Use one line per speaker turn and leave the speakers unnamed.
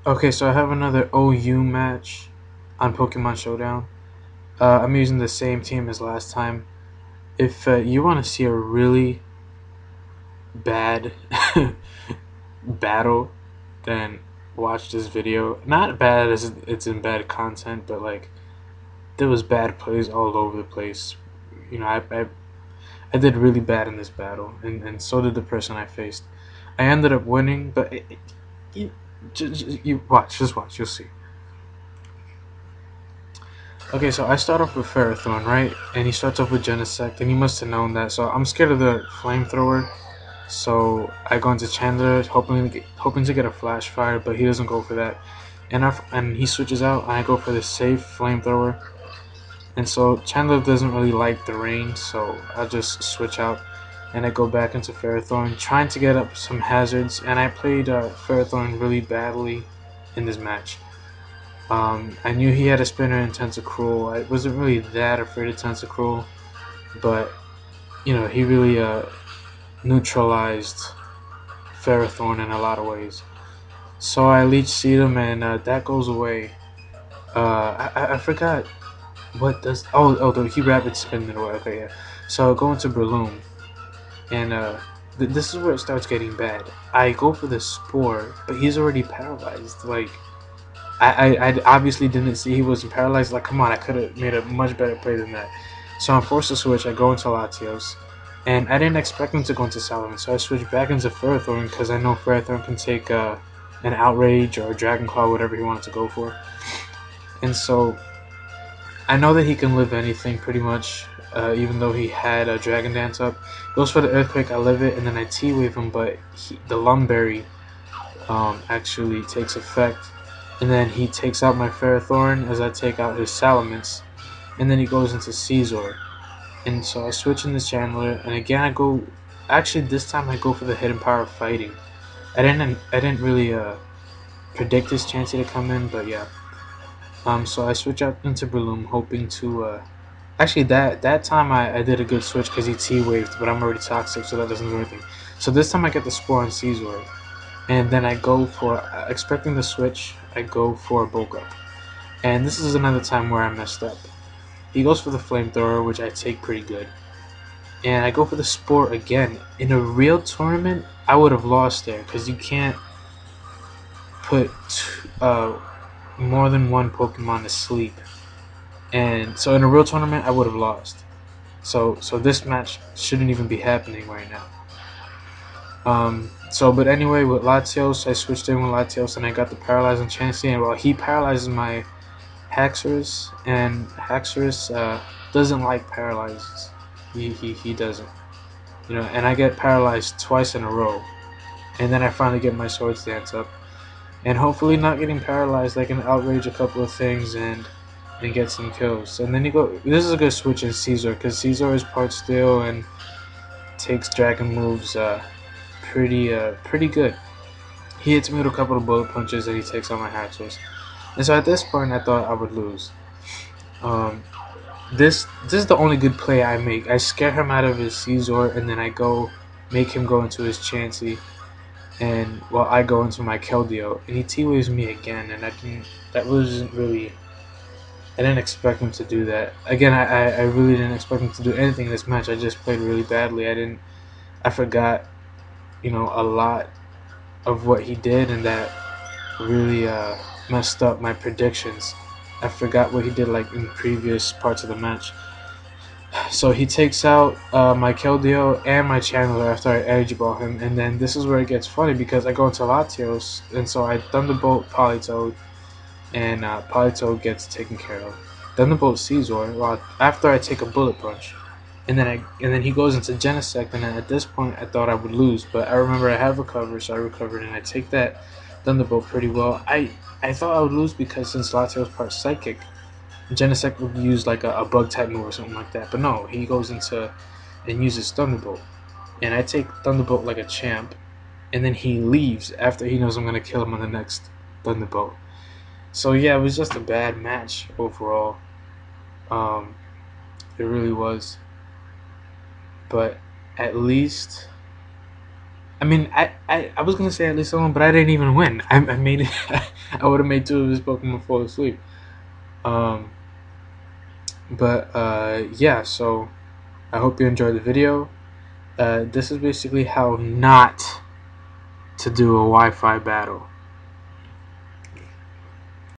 Okay, so I have another OU match on Pokemon Showdown. I'm using the same team as last time. If you want to see a really bad battle, then watch this video. Not bad as it's in bad content, but like there was bad plays all over the place. I did really bad in this battle, and so did the person I faced. I ended up winning, but you watch, just watch, you'll see. Okay, so I start off with Ferrothorn, right? And he starts off with Genesect, and he must have known that. So I'm scared of the Flamethrower. So I go into Chandler, hoping to get a Flash Fire, but he doesn't go for that. And he switches out, and I go for the safe Flamethrower. And so Chandler doesn't really like the rain, so I just switch out, and I go back into Ferrothorn, trying to get up some hazards. And I played Ferrothorn really badly in this match. I knew he had a spinner in Tentacruel. I wasn't really that afraid of Tentacruel, but he really neutralized Ferrothorn in a lot of ways. So I Leech Seed him, and that goes away. I forgot what does. He Rapid Spin it away. Okay, yeah. So I go into Breloom, and this is where it starts getting bad. I go for the Spore, but he's already paralyzed. Like I obviously didn't see he wasn't paralyzed. Like, come on, I could have made a much better play than that. So I'm forced to switch. I go into Latios, and I didn't expect him to go into Salamence, so I switched back into Ferrothorn because I know Ferrothorn can take an Outrage or a Dragon Claw, whatever he wanted to go for. And so I know that he can live anything pretty much, even though he had a Dragon Dance up. Goes for the Earthquake, I live it, and then I T-Wave him, but the Lumberry actually takes effect. And then he takes out my Ferrothorn as I take out his Salamence. And then he goes into Caesar. And so I switch into Chandler, and again I go. Actually, this time I go for the hidden power of fighting. I didn't really predict his chance to come in, but yeah. So I switch out into Breloom, hoping to. Actually, that time I did a good switch because he T-waved, but I'm already toxic, so that doesn't do anything. So this time I get the Spore on Caesar, and then I go for expecting the switch. I go for a bulk up, and this is another time where I messed up. He goes for the flamethrower, which I take pretty good, and I go for the Spore again. In a real tournament, I would have lost there because you can't put more than one Pokemon to sleep, and so in a real tournament, I would have lost. So this match shouldn't even be happening right now. But anyway, with Latios, I switched in with Latios, and I got the Paralyze on Chansey, and while he paralyzes my Haxorus, and Haxorus doesn't like paralyzes. He doesn't. And I get paralyzed twice in a row. And then I finally get my Swords Dance up. And hopefully not getting paralyzed, I can outrage a couple of things and get some kills. And then you go. This is a good switch in Caesar, because Caesar is part steel and takes dragon moves pretty good. He hits me with a couple of bullet punches and he takes out my Haxorus. And so at this point, I thought I would lose. Um, this is the only good play I make. I scare him out of his Caesar, and then I go make him go into his Chansey, and I go into my Keldeo, and he T-waves me again, and that wasn't really. I didn't expect him to do that. Again, I really didn't expect him to do anything in this match. I just played really badly. I forgot, a lot of what he did, and that really messed up my predictions. I forgot what he did like in previous parts of the match. So he takes out my Keldeo and my Chandler after I Energy Ball him, and then this is where it gets funny because I go into Latios, and so I Thunderbolt Politoed, and Politoed gets taken care of. Thunderbolt Caesar, after I take a Bullet Punch, and then he goes into Genesect, and then at this point I thought I would lose, but I remember I have recovered, so I recovered, and I take that Thunderbolt pretty well. I thought I would lose because since Latios part Psychic, Genesect would use like a bug type move or something like that. But no, he goes into and uses Thunderbolt. And I take Thunderbolt like a champ. And then he leaves after he knows I'm going to kill him on the next Thunderbolt. So yeah, it was just a bad match overall. Um, it really was. But at least I mean, I was gonna say at least someone, but I didn't even win. I made it. I would have made two of his Pokemon fall asleep. Um, but yeah. So I hope you enjoyed the video. This is basically how not to do a Wi-Fi battle.